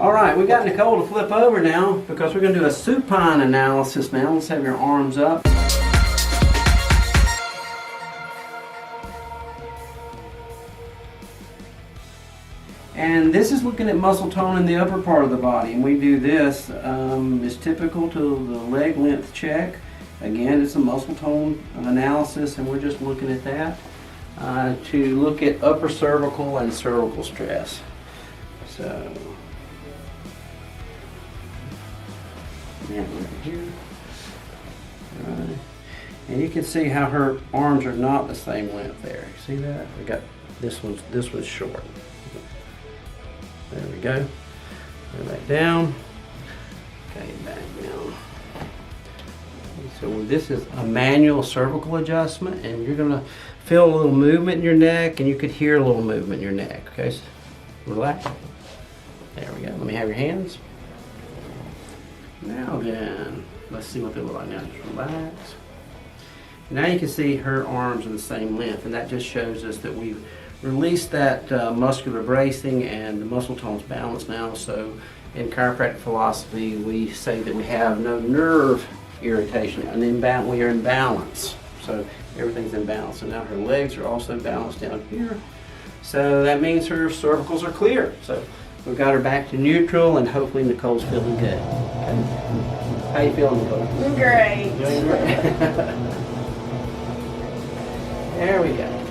All right, we got Nicole to flip over now because we're going to do a supine analysis now. Let's have your arms up. And this is looking at muscle tone in the upper part of the body, and we do this. It's typical to the leg length check. Again, it's a muscle tone analysis, and we're just looking at that to look at upper cervical and cervical stress. So, right here. Right. And you can see how her arms are not the same length there. You see that? We got this one's short. There we go. Go back down. Okay, back down. So this is a manual cervical adjustment, and you're gonna feel a little movement in your neck, and you could hear a little movement in your neck. Okay, so relax. There we go. Let me have your hands. Now then, let's see what they look like now. Just relax. Now you can see her arms are the same length, and that just shows us that we've released that muscular bracing and the muscle tone's balanced now. So in chiropractic philosophy, we say that we have no nerve irritation, and we are in balance. So everything's in balance. And now her legs are also balanced down here. So that means her cervicals are clear. So we've got her back to neutral, and hopefully Nicole's feeling good. Okay. How you feeling, Nicole? Great. Doing great. There we go.